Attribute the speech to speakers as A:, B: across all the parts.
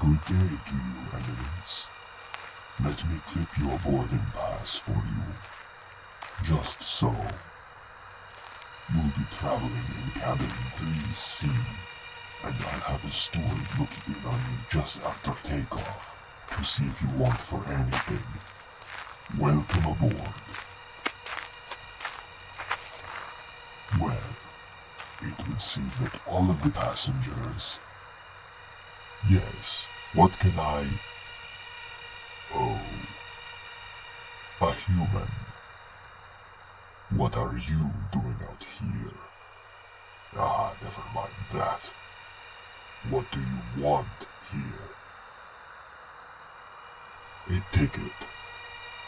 A: good day to you, Eminence. Let me clip your boarding pass for you. Just so. You'll be traveling in cabin 3C, and I'll have a steward looking in on you just after takeoff to see if you want for anything. Welcome aboard. Well, it would seem that all of the passengers... Yes, what can I... Oh, a human. What are you doing out here? Ah, never mind that. What do you want here? A ticket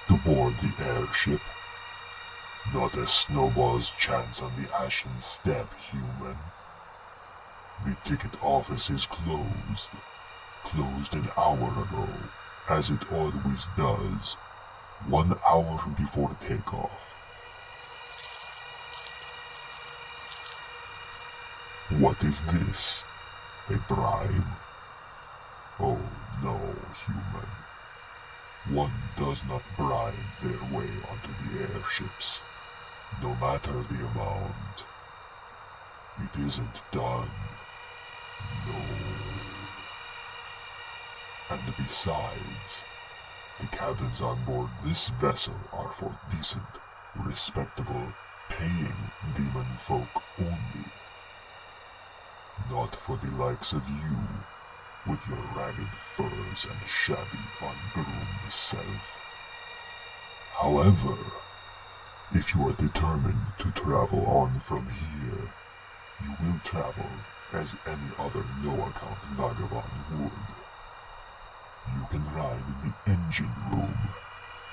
A: to board the airship. Not a snowball's chance on the ashen steppe, human. The ticket office is closed. Closed an hour ago, as it always does. 1 hour before takeoff. What is this? A bribe? Oh no, human. One does not bribe their way onto the airships, no matter the amount. It isn't done. No. And besides, the cabins on board this vessel are for decent, respectable, paying demon folk only. Not for the likes of you, with your ragged furs and shabby, ungroomed self. However, if you are determined to travel on from here, you will travel as any other no-account vagabond would. You can ride in the engine room,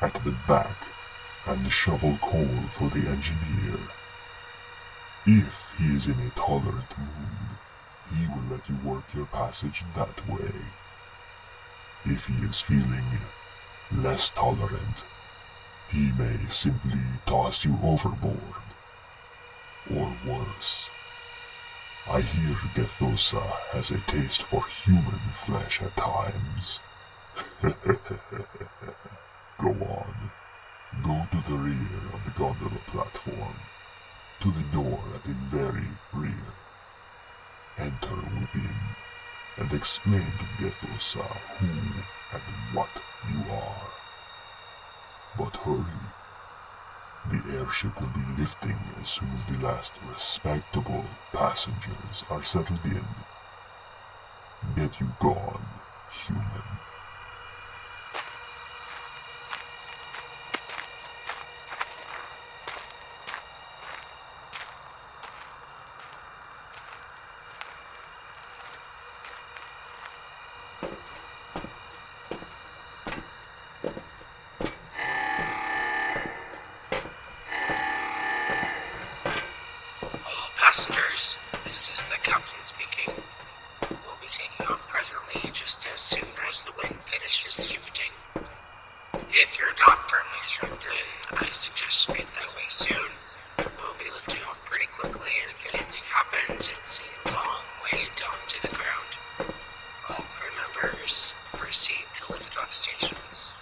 A: at the back, and shovel coal for the engineer. If he is in a tolerant mood, he will let you work your passage that way. If he is feeling less tolerant, he may simply toss you overboard. Or worse. I hear Gethosa has a taste for human flesh at times. Go on. Go to the rear of the gondola platform. To the door at the very rear. Enter within, and explain to Gethosa who and what you are. But hurry. The airship will be lifting as soon as the last respectable passengers are settled in. Get you gone, human.
B: Passengers, this is the captain speaking. We'll be taking off presently, just as soon as the wind finishes shifting. If you're not firmly strapped in, I suggest you get that way soon. We'll be lifting off pretty quickly, and if anything happens, it's a long way down to the ground. All crew members, proceed to lift off stations.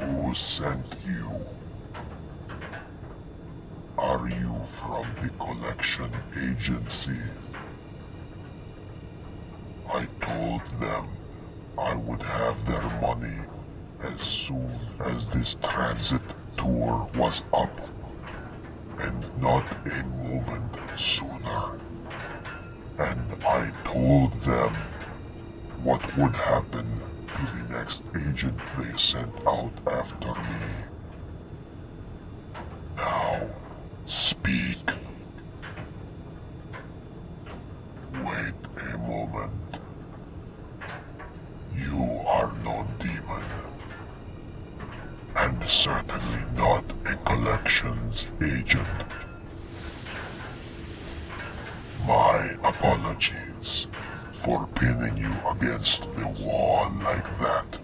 A: Who sent you? Are you from the collection agency? I told them I would have their money as soon as this transit tour was up, and not a moment sooner. And I told them what would happen to the next agent they sent out after me. Now, speak. Wait a moment. You are no demon, and certainly not Collections agent. My apologies for pinning you against the wall like that.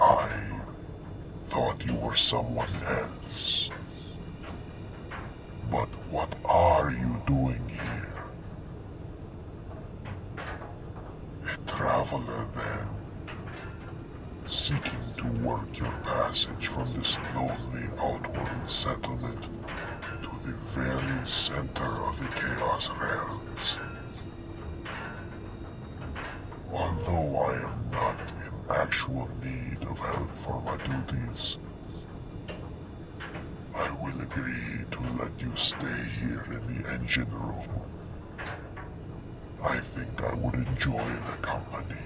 A: I thought you were someone else. But what are you doing here? A traveler then, seeking to work your passage from this lonely outworld settlement to the very center of the Chaos Realms. Although I am not in actual need of help for my duties, I will agree to let you stay here in the engine room. I think I would enjoy the company.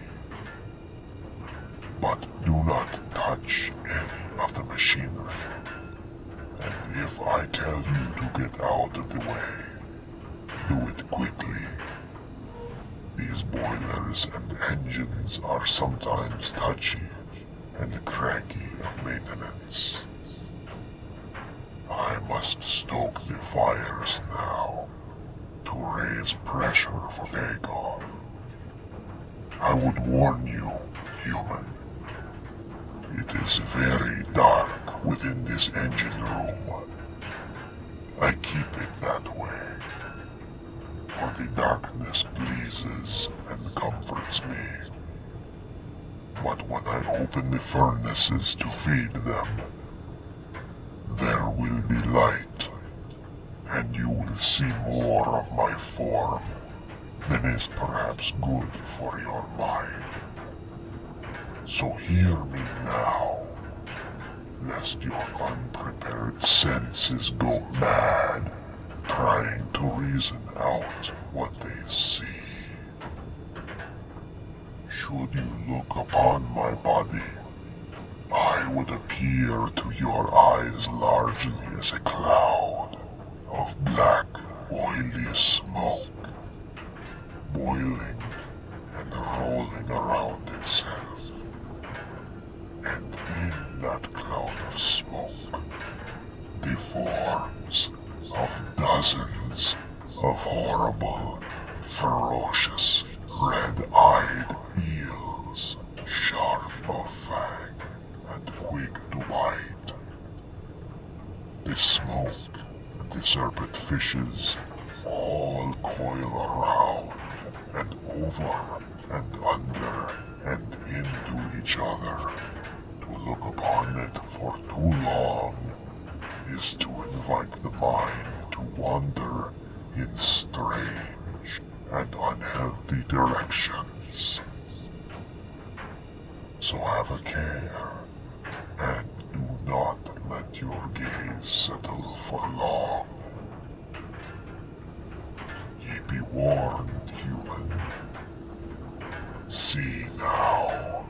A: But do not touch any of the machinery. And if I tell you to get out of the way, do it quickly. These boilers and engines are sometimes touchy and cranky of maintenance. I must stoke the fires now to raise pressure for takeoff. I would warn you, human. It is very dark within this engine room. I keep it that way, for the darkness pleases and comforts me. But when I open the furnaces to feed them, there will be light, and you will see more of my form than is perhaps good for your mind. So hear me now, lest your unprepared senses go mad, trying to reason out what they see. Should you look upon my body, I would appear to your eyes largely as a cloud of black, oily smoke, boiling and rolling around itself. And in that cloud of smoke, the forms of dozens of horrible, ferocious, red-eyed eels, sharp of fang and quick to bite. The smoke and the serpent fishes all coil around and over and under and into each other. To look upon it for too long is to invite the mind to wander in strange and unhealthy directions. So have a care, and do not let your gaze settle for long. Ye be warned, human. See now.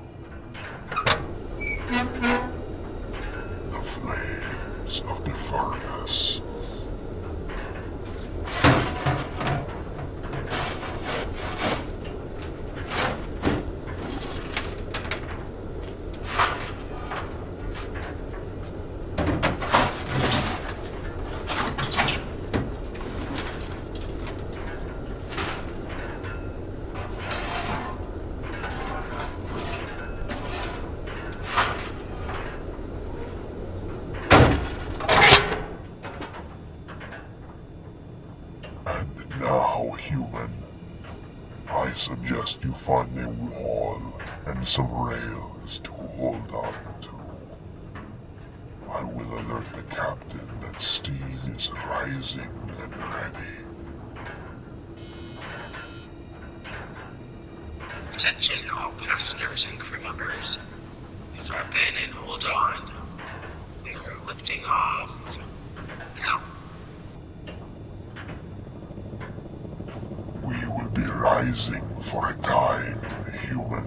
A: The flames of the furnace. Human, I suggest you find a wall and some rails to hold on to. I will alert the captain that steam is rising and ready.
B: Attention all passengers and crew members. Strap in and hold on. We are lifting off now.
A: We will be rising for a time, human,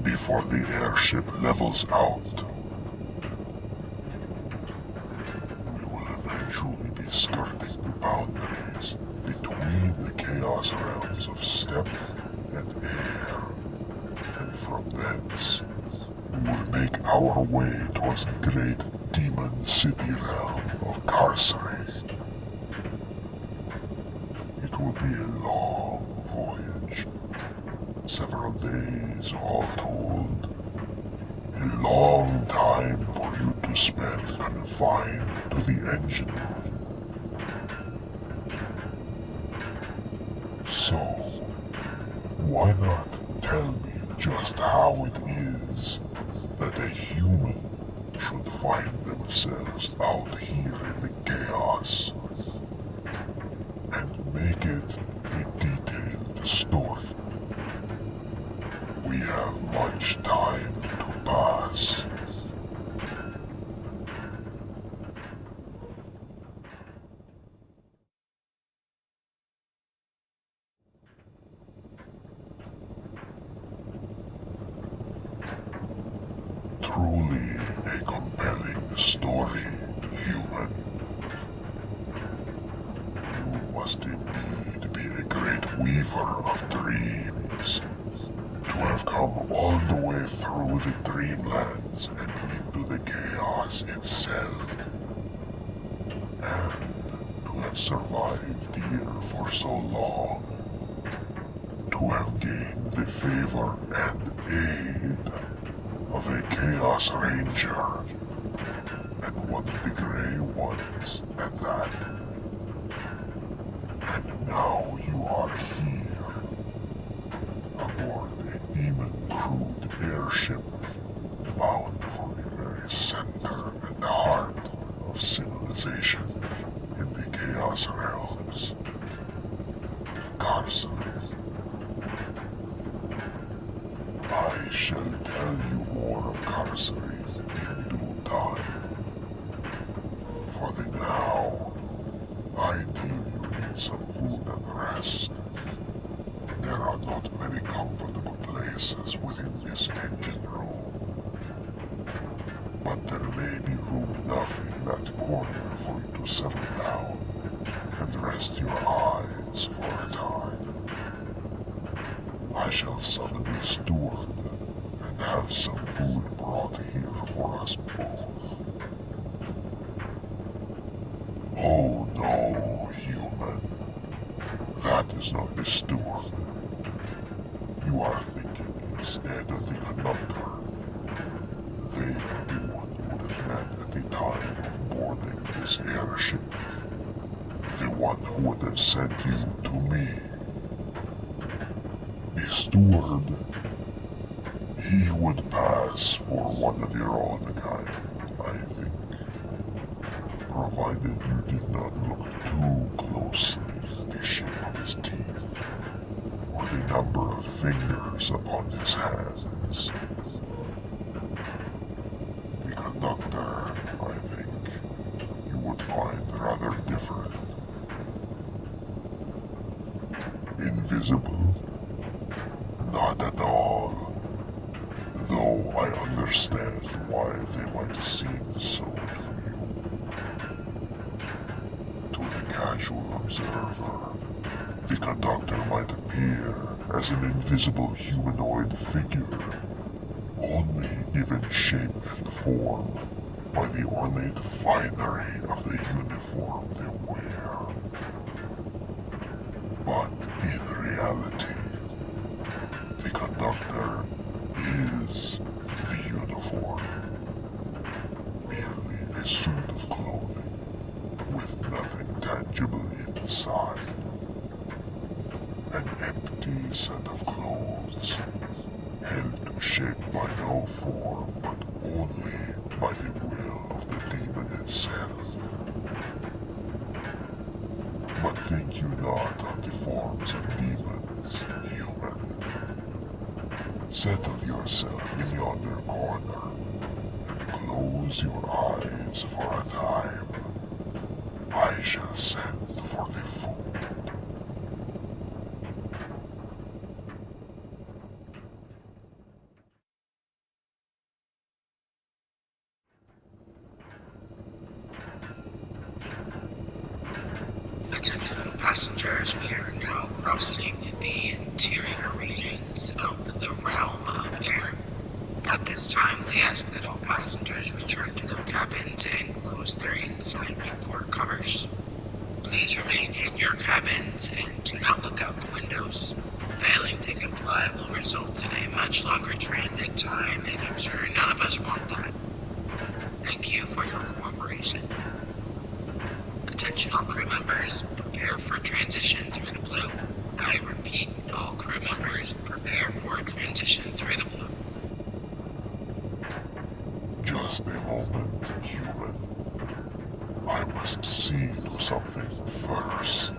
A: before the airship levels out. We will eventually be skirting the boundaries between the Chaos Realms of Steppe and Air, and from thence we will make our way towards the great demon city realm of Cursory. It will be a long voyage, several days all told. A long time for you to spend confined to the engine room. So, why not tell me just how it is that a human should find themselves out here in the chaos, and make it a detailed story? We have much time to pass. Truly a compelling story, human. You must indeed be a great weaver of dreams. To have come all the way through the dreamlands and into the chaos itself. And to have survived here for so long. To have gained the favor and aid of a Chaos Ranger, and one of the Grey Ones at that. And now you are here, aboard a demon-crewed airship, bound for the very center and heart of civilization in the Chaos Realms. Cursory. I shall tell you more of Cursory in due time. For the now, I deem you need some food and rest. There are not many comfortable places within this engine room. But there may be room enough in that corner for you to settle down and rest your eyes for a time. I shall summon the steward and have some food brought here for us both. Oh no, human. That is not the steward. You are thinking instead of the conductor. They are the one you would have met at the time of boarding this airship. The one who would have sent you to me. The steward, he would pass for one of your own kind, I think. Provided you did not look too closely at the shape of his teeth, or the number of fingers upon his hands. The conductor, I think, you would find rather different. Invisible? Not at all. Though I understand why they might seem so to you. To the casual observer, the conductor might appear as an invisible humanoid figure, only given shape and form by the ornate finery of the uniform they wear. But in reality, the conductor is the uniform. Merely a suit of clothing with nothing tangible inside. An empty set of clothes, held to shape by no form but only by the will of the demon itself. But think you not on the forms of demons, human. Settle yourself in yonder corner, and close your eyes for a time. I shall send for the food.
B: Attention all passengers, we are now crossing the interior regions of the realm of air. At this time, We ask that all passengers return to their cabins and close their inside port covers. Please remain in your cabins and do not look out the windows. Failing to comply will result in a much longer transit time, and I'm sure none of us want that. Thank you for your cooperation. Attention all crew members, prepare for transition through the blue. I repeat, all crew members, prepare for transition through the blue.
A: Just a moment, human. I must see to something first.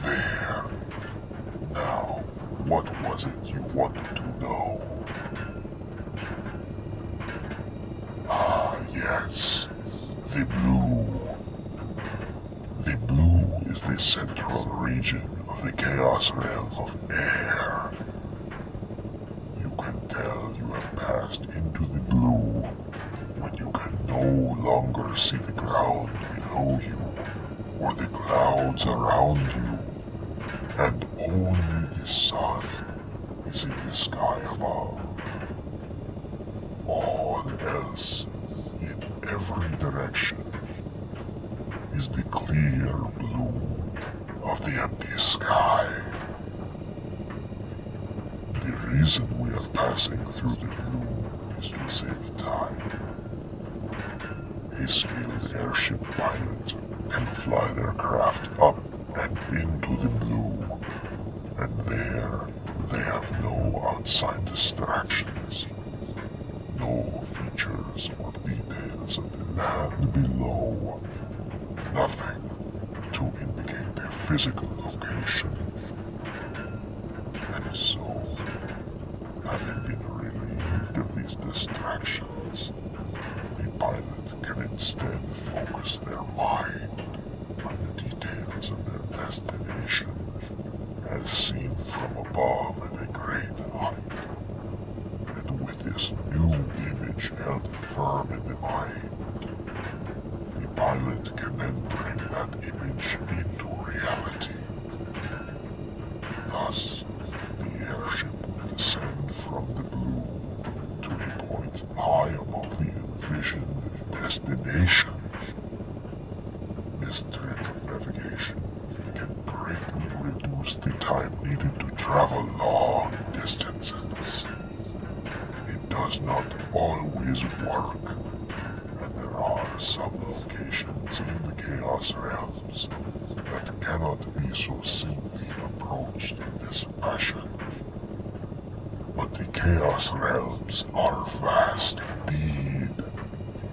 A: There. Now, what was it you wanted to know? Ah, yes. The blue. The blue is the central region of the chaos realm of air. You can tell you have passed into the blue when you can no longer see the ground below you or the clouds around you, and only the sun is in the sky above. All else, in every direction, is the clear blue of the empty sky. The reason we are passing through the blue is to save time. A skilled airship pilot can fly their craft up and into the blue, and there they have no outside distractions, no features or details of the land below, nothing to indicate their physical location. And so, having been relieved of these distractions, the pilot can instead focus their mind on the details of their destination, as seen from above at a great height. And with this new image held firm in the mind, the pilot can then bring that image into reality. Thus, the airship will descend from the blue to a point high above the envisioned destination. This trick of navigation can greatly reduce the time needed to travel long distances. It does not always work, and there are some locations in the Chaos Realms that cannot be so simply approached in this fashion. But the Chaos Realms are vast indeed,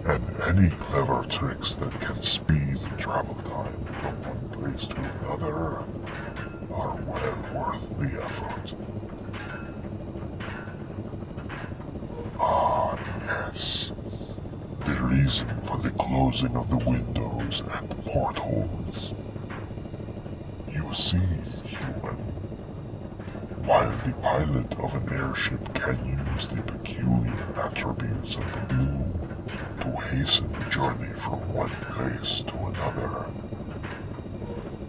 A: and any clever tricks that can speed travel time from one place to another are well worth the effort. Ah, yes. The reason for the closing of the windows and portholes. You see, human, while the pilot of an airship can use the peculiar attributes of the blue to hasten the journey from one place to another,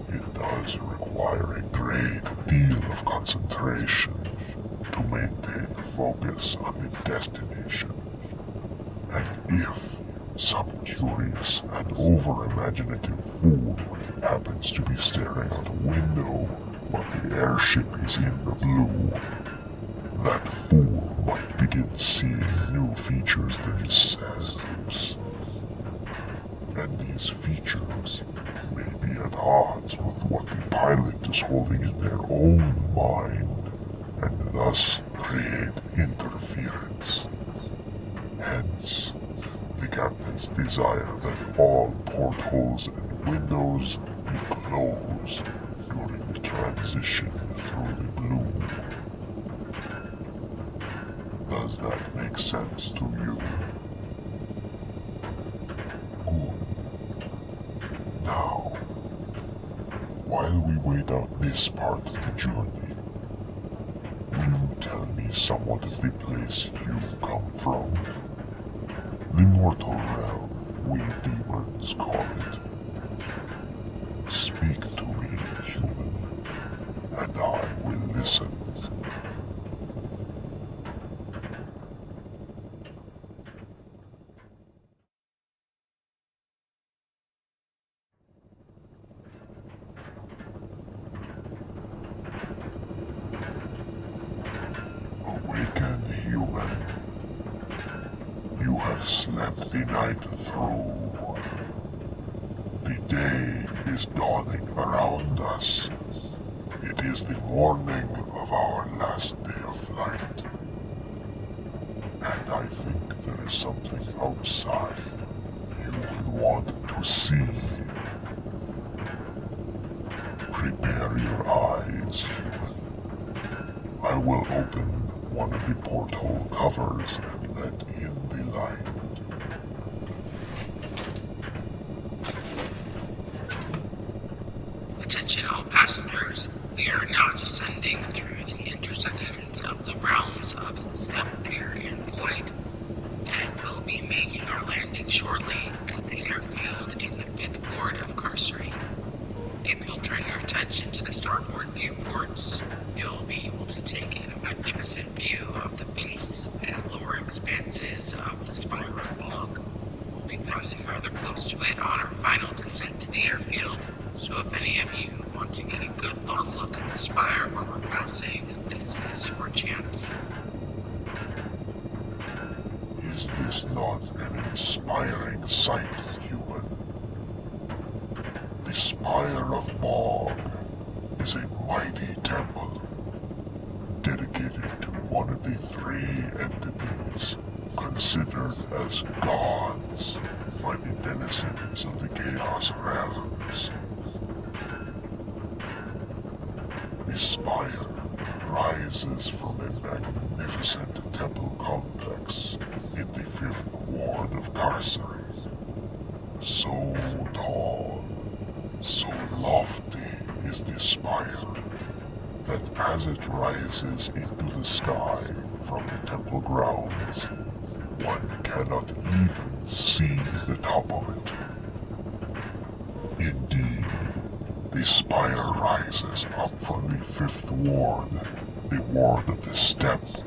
A: it does require a great deal of concentration to maintain focus on the destination. And if some curious and over-imaginative fool happens to be staring out a window while the airship is in the blue, that fool might begin seeing new features themselves. And these features may be at odds with what the pilot is holding in their own mind, and thus create interference. Hence, the captain's desire that all portholes and windows be closed during the transition through the blue. Does that make sense to you? Good. Now, while we wait out this part of the journey, Will you tell me somewhat of the place you come from? The mortal realm, we demons call it. Speak to me, human, and I will listen. Awaken, human. You have slept the night through. The day is dawning around us. It is the morning of our last day of flight. And I think there is something outside you will want to see. Prepare your eyes, human. I will open one of the porthole covers and let in the light.
B: Attention all passengers, we are now descending through the intersections of the realms of Steppe, Air, and Void, and will be making our landing shortly at the airfield in the 5th Ward of Cursory. If you'll turn your attention to the starboard viewports, you'll be able to take in a magnificent view of the base and lower expanses of the spire of Bog. We'll be passing rather close to it on our final descent to the airfield, so if any of you want to get a good long look at the spire while we're passing, this is your chance.
A: Is this not an inspiring sight, human? The Spire of Bog is a mighty temple dedicated to one of the 3 entities considered as gods by the denizens of the Chaos realms. The spire rises from a magnificent temple complex in the 5th Ward of Cursory. So tall, so lofty is the spire that as it rises into the sky from the temple grounds, one cannot even see the top of it. Indeed, the spire rises up from the 5th Ward, the ward of the Steppe,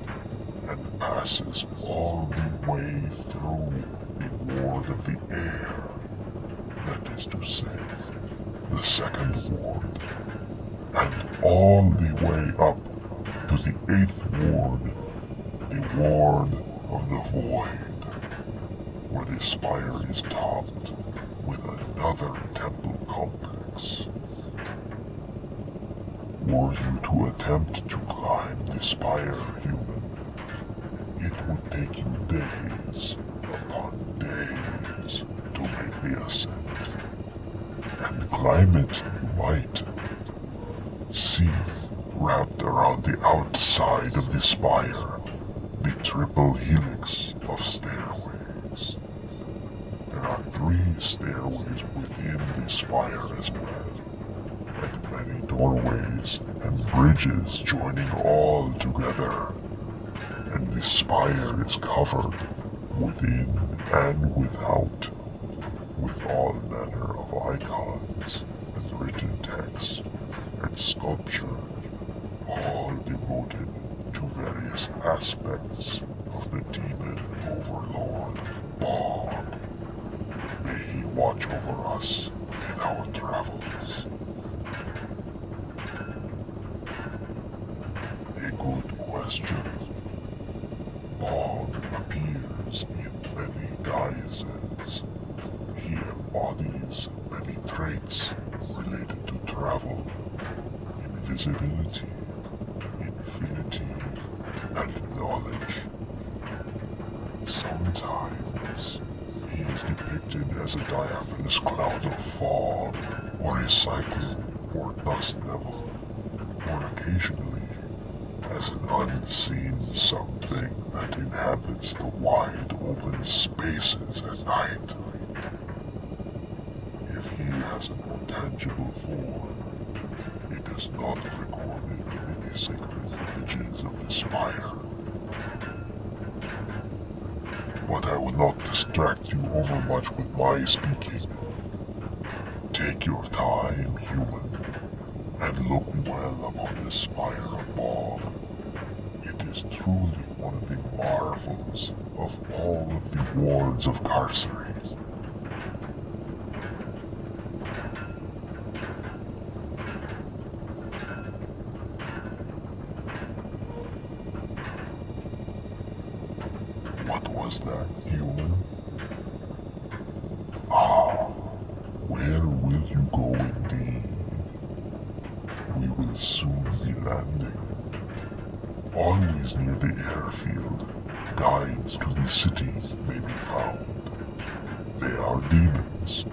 A: and passes all the way through the ward of the air, that is to say, the 2nd Ward, and all the way up to the 8th Ward, the ward of the void, where the spire is topped with another temple complex. Were you to attempt to climb the spire, human, it would take you days upon days to make the ascent. And climb it you might. See, wrapped around the outside of the spire, the triple helix of stairways. There are 3 stairways within the spire as well, and many doorways and bridges joining all together, and the spire is covered within and without with all manner of icons and written text and sculpture, all devoted to various aspects of the demon overlord Bog. May he watch over us in our travels. A good question. Bog appears in many guises. He embodies many traits related to travel, invisibility, infinity, and knowledge. Sometimes he is depicted as a diaphanous cloud of fog, or a cyclone, or dust devil, or occasionally as an unseen something that inhabits the wide open spaces at night. If he has a more tangible form, it is not recorded in the sacred images of the spire. But I will not distract you overmuch with my speaking. Take your time, human, and look well upon the spire of Bog. It is truly one of the marvels of all of the wards of Cursory. What was that, human? Ah, where will you go indeed? We will soon be landing. Always near the airfield, guides to the city may be found. They are demons,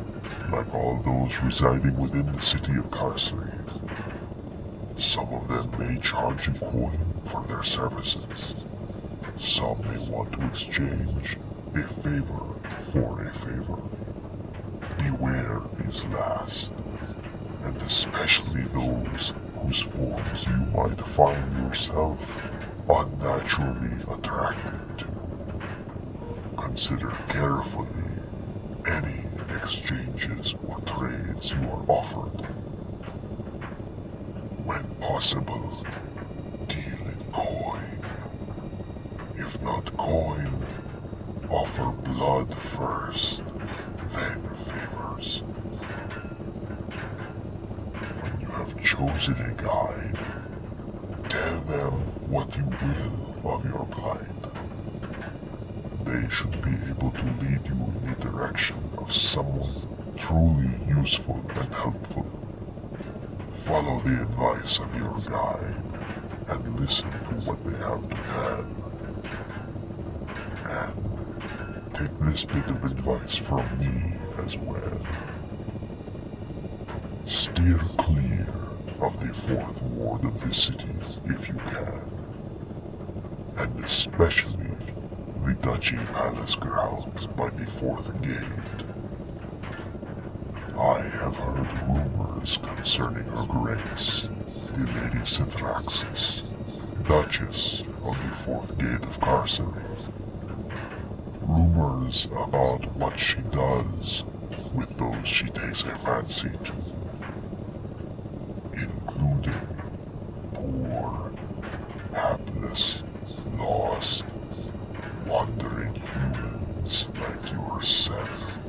A: like all those residing within the city of Cursory. Some of them may charge a coin for their services. Some may want to exchange a favor for a favor. Beware these last, and especially those whose forms you might find yourself unnaturally attracted to. Consider carefully any exchanges or trades you are offered. When possible, deal in coin. If not coin, offer blood first, then favors. When you have chosen a guide, tell them what you will of your plight. They should be able to lead you in the direction of someone truly useful and helpful. Follow the advice of your guide and listen to what they have to tell. And take this bit of advice from me as well. Steer clear of the fourth ward of the city if you can, and especially the Duchy Palace grounds by the fourth gate. I have heard rumors concerning Her Grace, the Lady Synthraxis, Duchess of the fourth gate of Cursory. Rumors about what she does with those she takes a fancy to, including poor, hapless, lost, wandering humans like yourself.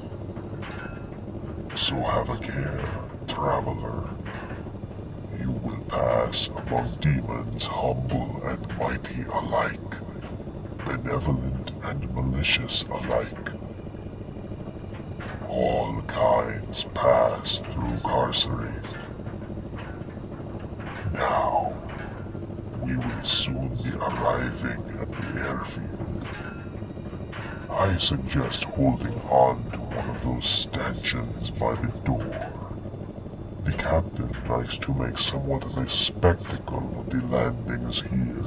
A: So have a care, traveler. You will pass among demons humble and mighty alike, benevolent and malicious alike. All kinds pass through Cursory. Now, we will soon be arriving at the airfield. I suggest holding on to one of those stanchions by the door. The captain likes to make somewhat of a spectacle of the landings here,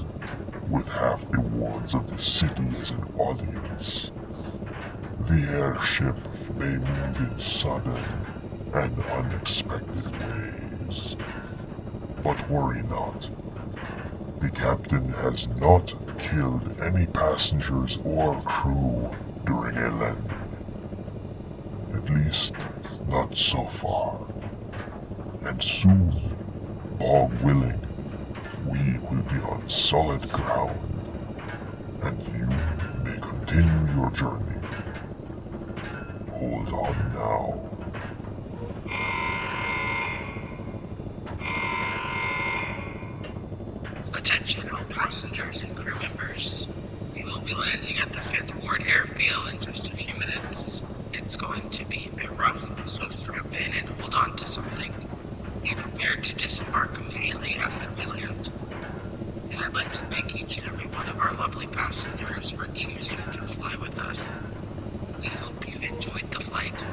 A: with half the wards of the city as an audience. The airship may move in sudden and unexpected ways. But worry not. The captain has not killed any passengers or crew during a landing. At least, not so far. And soon, Bog willing, we will be on solid ground, and you may continue your journey. Hold on now.
B: Attention all passengers and crew members. We will be landing at the 5th Ward airfield in just a few minutes. It's going to be a bit rough, so strap in and hold on to something. Be prepared to disembark immediately after we land. And I'd like to thank each and every one of our lovely passengers for choosing to fly with us. We hope you enjoyed the flight.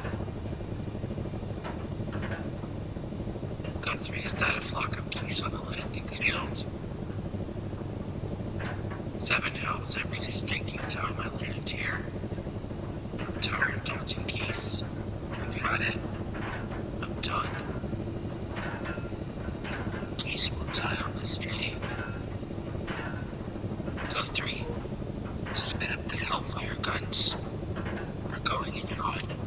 B: Guthrie has had a flock of geese on the landing field. 7 hells every stinking time I land here. I'm tired of dodging geese. I've had it. I'm done. Geese will die on this day. E53. Spin up the Hellfire guns. We're going in hot.